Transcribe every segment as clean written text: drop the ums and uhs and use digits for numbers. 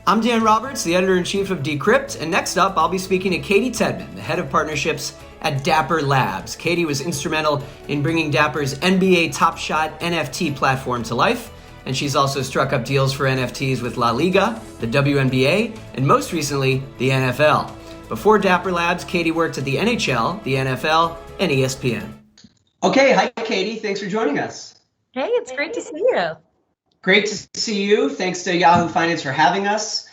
I'm Dan Roberts, the editor-in-chief of Decrypt, and next up, I'll be speaking to Caty Tedman, the head of partnerships at Dapper Labs. Caty was instrumental in bringing Dapper's NBA Top Shot NFT platform to life, and she's also struck up deals for NFTs with La Liga, the WNBA, and most recently, the NFL. Before Dapper Labs, Caty worked at the NHL, the NFL, and ESPN. Okay, hi Caty, thanks for joining us. Hey, it's great to see you. Great to see you. Thanks to Yahoo Finance for having us.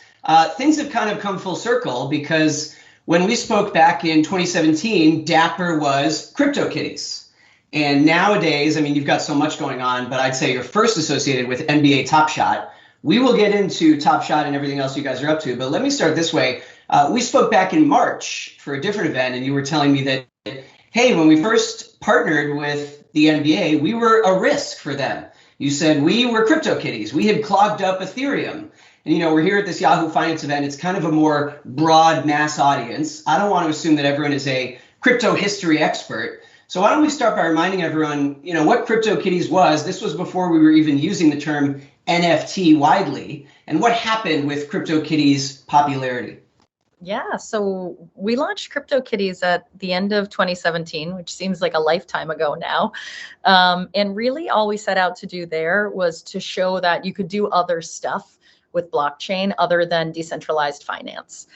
Things have kind of come full circle because when we spoke back in 2017, Dapper was CryptoKitties. And nowadays, I mean, you've got so much going on, but I'd say you're first associated with NBA Top Shot. We will get into Top Shot and everything else you guys are up to, but let me start this way. We spoke back in March for a different event, and you were telling me that, hey, when we first partnered with the NBA, we were a risk for them. You said we were CryptoKitties. We had clogged up Ethereum. And, you know, we're here at this Yahoo Finance event. It's kind of a more broad mass audience. I don't want to assume that everyone is a crypto history expert. So why don't we start by reminding everyone, you know, what CryptoKitties was. This was before we were even using the term NFT widely. And what happened with CryptoKitties' popularity? Yeah, so we launched CryptoKitties at the end of 2017, which seems like a lifetime ago now. And really all we set out to do there was to show that you could do other stuff with blockchain other than decentralized finance.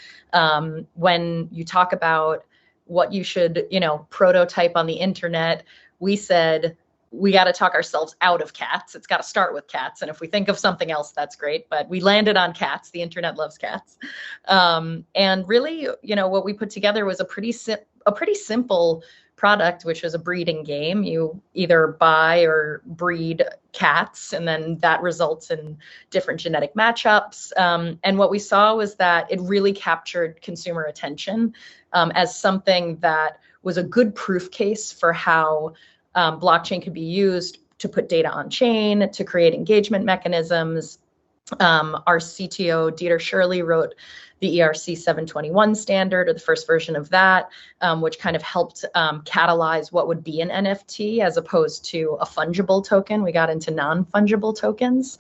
When you talk about what you should, prototype on the internet, we said, we got to talk ourselves out of cats. It's got to start with cats. And if we think of something else, that's great. But we landed on cats. The internet loves cats. And really, what we put together was a pretty simple product, which was a breeding game. You either buy or breed cats, and then that results in different genetic matchups. And what we saw was that it really captured consumer attention as something that was a good proof case for how blockchain could be used to put data on chain, to create engagement mechanisms. Our CTO, Dieter Shirley, wrote the ERC 721 standard, or the first version of that, which kind of helped catalyze what would be an NFT as opposed to a fungible token. We got into non-fungible tokens,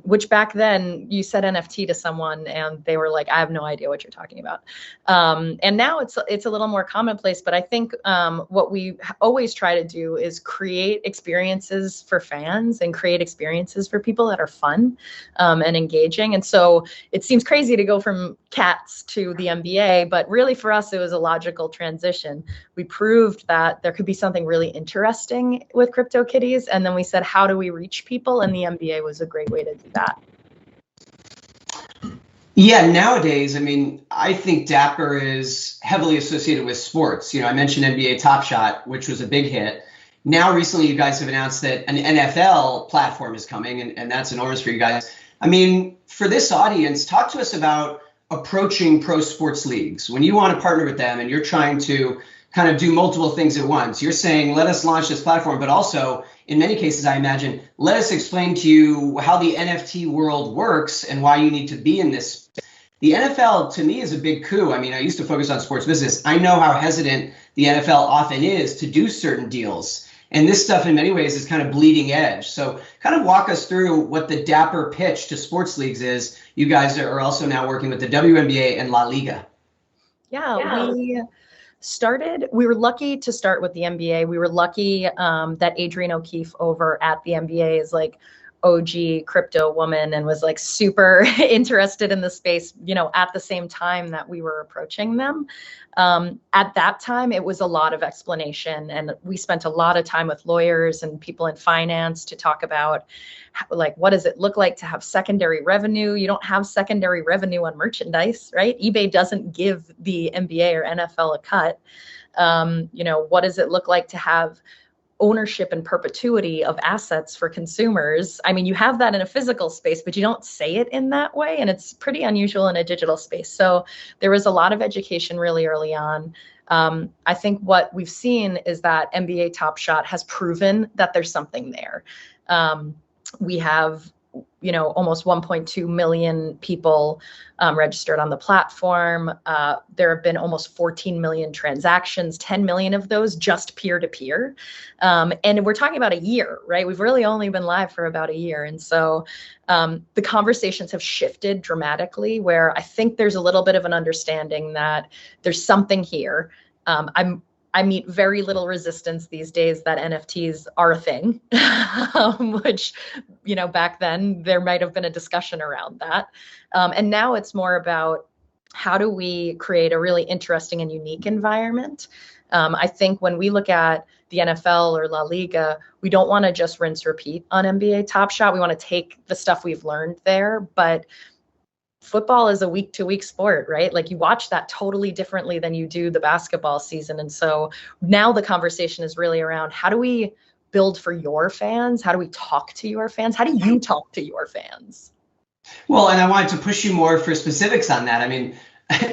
which back then you said NFT to someone and they were like, I have no idea what you're talking about. And now it's a little more commonplace, but I think what we always try to do is create experiences for fans and create experiences for people that are fun and engaging. And so it seems crazy to go from cats to the NBA, but really for us, it was a logical transition. We proved that there could be something really interesting with CryptoKitties. And then we said, how do we reach people? And the NBA was a great way to do that. Yeah, nowadays, I mean, I think Dapper is heavily associated with sports. I mentioned NBA Top Shot, which was a big hit. Now, recently, you guys have announced that an NFL platform is coming, and that's enormous for you guys. I mean, for this audience, talk to us about approaching pro sports leagues. When you want to partner with them and you're trying to kind of do multiple things at once, you're saying, let us launch this platform, but also, in many cases, I imagine, let us explain to you how the NFT world works and why you need to be in this. The NFL, to me, is a big coup. I mean, I used to focus on sports business. I know how hesitant the NFL often is to do certain deals. And this stuff, in many ways, is kind of bleeding edge. So kind of walk us through what the Dapper pitch to sports leagues is. You guys are also now working with the WNBA and La Liga. Yeah. We were lucky to start with the NBA. We were lucky that Adrienne O'Keefe over at the NBA is like OG crypto woman and was like super interested in the space, at the same time that we were approaching them. At that time, it was a lot of explanation, and we spent a lot of time with lawyers and people in finance to talk about what does it look like to have secondary revenue? You don't have secondary revenue on merchandise, right? eBay doesn't give the NBA or NFL a cut. What does it look like to have ownership and perpetuity of assets for consumers? I mean, you have that in a physical space, but you don't say it in that way. And it's pretty unusual in a digital space. So there was a lot of education really early on. I think what we've seen is that NBA Top Shot has proven that there's something there. We have almost 1.2 million people registered on the platform. There have been almost 14 million transactions, 10 million of those just peer-to-peer. And we're talking about a year, right? We've really only been live for about a year. And so the conversations have shifted dramatically, where I think there's a little bit of an understanding that there's something here. I meet very little resistance these days that NFTs are a thing, which, back then there might have been a discussion around that. And now it's more about how do we create a really interesting and unique environment. I think when we look at the NFL or La Liga, we don't want to just rinse repeat on NBA Top Shot. We want to take the stuff we've learned there, but football is a week-to-week sport, right? Like, you watch that totally differently than you do the basketball season. And so now the conversation is really around, how do we build for your fans? How do we talk to your fans? How do you talk to your fans? Well, and I wanted to push you more for specifics on that. I mean,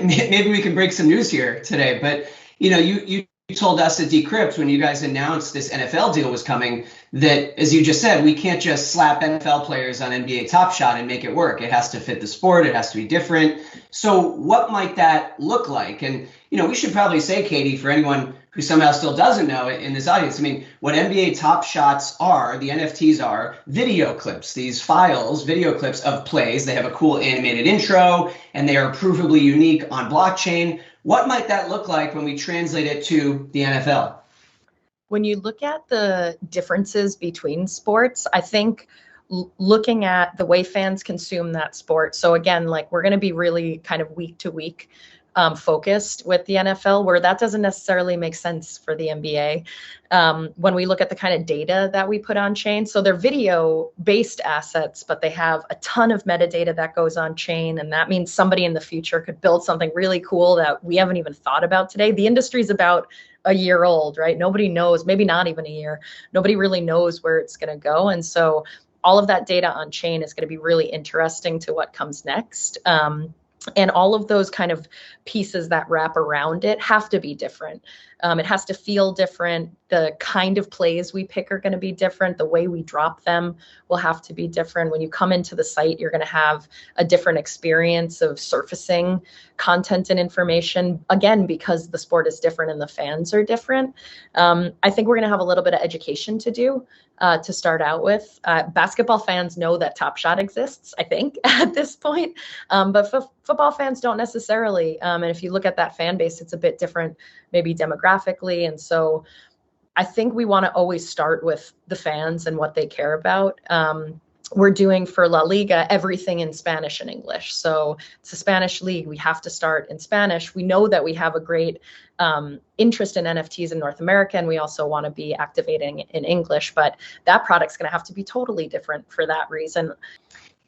maybe we can break some news here today, but you told us at Decrypt, when you guys announced this NFL deal was coming, that, as you just said, we can't just slap NFL players on NBA Top Shot and make it work. It has to fit the sport. It has to be different. So what might that look like? And, we should probably say, Caty, for anyone who somehow still doesn't know it in this audience, I mean, what NBA Top Shots are, the NFTs are video clips, these files, video clips of plays. They have a cool animated intro, and they are provably unique on blockchain. What might that look like when we translate it to the NFL? When you look at the differences between sports, I think looking at the way fans consume that sport. So again, like, we're going to be really kind of week to week focused with the NFL, where that doesn't necessarily make sense for the NBA. When we look at the kind of data that we put on chain, so they're video based assets, but they have a ton of metadata that goes on chain. And that means somebody in the future could build something really cool that we haven't even thought about today. The industry's about a year old, right? Nobody knows, maybe not even a year. Nobody really knows where it's going to go. And so all of that data on chain is going to be really interesting to what comes next. And all of those kind of pieces that wrap around it have to be different. It has to feel different. The kind of plays we pick are going to be different. The way we drop them will have to be different. When you come into the site, you're going to have a different experience of surfacing content and information, again, because the sport is different and the fans are different. I think we're going to have a little bit of education to do to start out with. Basketball fans know that Top Shot exists, I think, at this point. But football fans don't necessarily. And if you look at that fan base, it's a bit different, maybe demographically. And so I think we want to always start with the fans and what they care about. We're doing for La Liga everything in Spanish and English. So it's a Spanish league. We have to start in Spanish. We know that we have a great interest in NFTs in North America, and we also want to be activating in English, but that product's going to have to be totally different for that reason.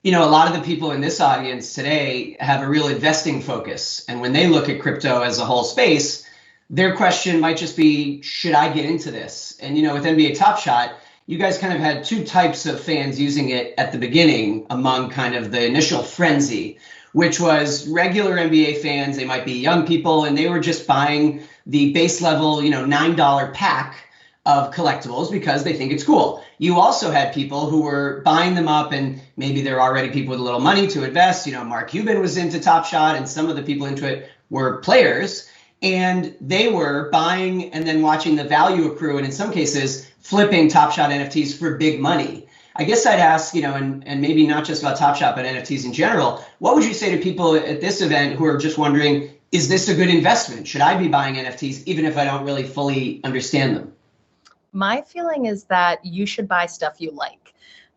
A lot of the people in this audience today have a real investing focus. And when they look at crypto as a whole space, their question might just be, should I get into this? And, with NBA Top Shot, you guys kind of had two types of fans using it at the beginning among kind of the initial frenzy, which was regular NBA fans. They might be young people, and they were just buying the base level, $9 pack of collectibles because they think it's cool. You also had people who were buying them up, and maybe they're already people with a little money to invest. Mark Cuban was into Top Shot, and some of the people into it were players, and they were buying and then watching the value accrue, and in some cases flipping Top Shot NFTs for big money. I guess I'd ask, and maybe not just about Top Shot, but NFTs in general, what would you say to people at this event who are just wondering, is this a good investment? Should I be buying NFTs even if I don't really fully understand them? My feeling is that you should buy stuff you like.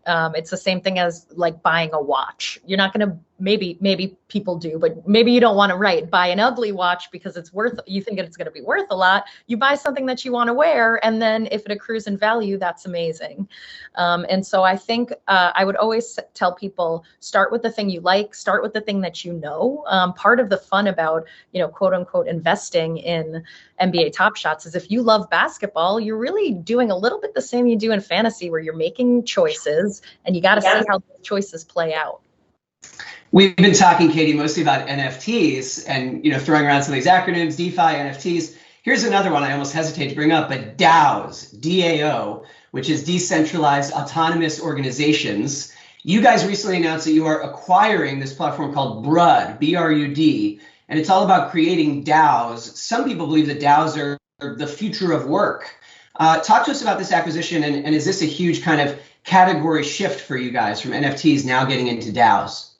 It's the same thing as like buying a watch. You're not going to, maybe people do, but maybe you don't want to buy an ugly watch because you think it's going to be worth a lot. You buy something that you want to wear, and then if it accrues in value, that's amazing. And so I think I would always tell people, start with the thing you like, start with the thing that you know. Part of the fun about, quote unquote, investing in NBA Top Shots is if you love basketball, you're really doing a little bit the same you do in fantasy, where you're making choices and you got to see how those choices play out. We've been talking, Caty, mostly about NFTs and, throwing around some of these acronyms, DeFi, NFTs. Here's another one I almost hesitate to bring up, but DAOs, DAO, which is Decentralized Autonomous Organizations. You guys recently announced that you are acquiring this platform called BRUD, B-R-U-D, and it's all about creating DAOs. Some people believe that DAOs are the future of work. Talk to us about this acquisition, and is this a huge kind of category shift for you guys from NFTs now getting into DAOs?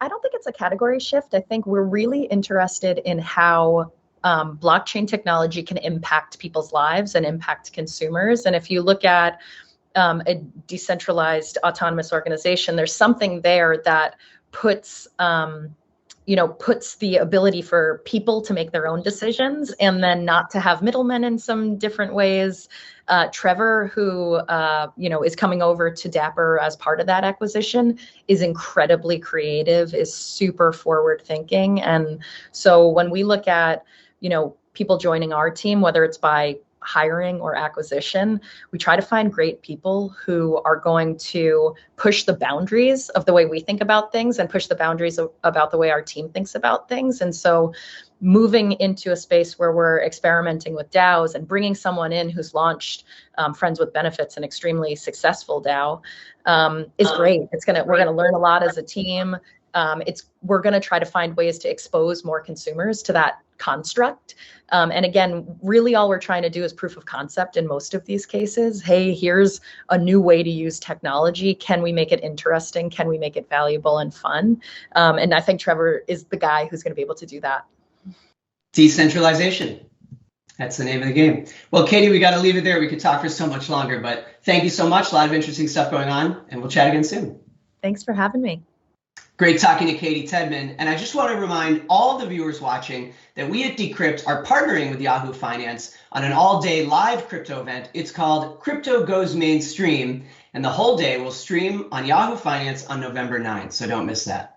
I don't think it's a category shift. I think we're really interested in how blockchain technology can impact people's lives and impact consumers. And if you look at a decentralized autonomous organization, there's something there that puts puts the ability for people to make their own decisions and then not to have middlemen in some different ways. Trevor, who is coming over to Dapper as part of that acquisition, is incredibly creative, is super forward thinking. And so when we look at, people joining our team, whether it's by hiring or acquisition, we try to find great people who are going to push the boundaries of the way we think about things and push the boundaries about the way our team thinks about things. And so moving into a space where we're experimenting with DAOs and bringing someone in who's launched Friends with Benefits, an extremely successful DAO, is great. We're gonna learn a lot as a team. We're going to try to find ways to expose more consumers to that construct. And again, really all we're trying to do is proof of concept in most of these cases. Hey, here's a new way to use technology. Can we make it interesting? Can we make it valuable and fun? And I think Trevor is the guy who's going to be able to do that. Decentralization. That's the name of the game. Well, Caty, we got to leave it there. We could talk for so much longer, but thank you so much. A lot of interesting stuff going on, and we'll chat again soon. Thanks for having me. Great talking to Caty Tedman. And I just want to remind all the viewers watching that we at Decrypt are partnering with Yahoo Finance on an all-day live crypto event. It's called Crypto Goes Mainstream, and the whole day will stream on Yahoo Finance on November 9th, so don't miss that.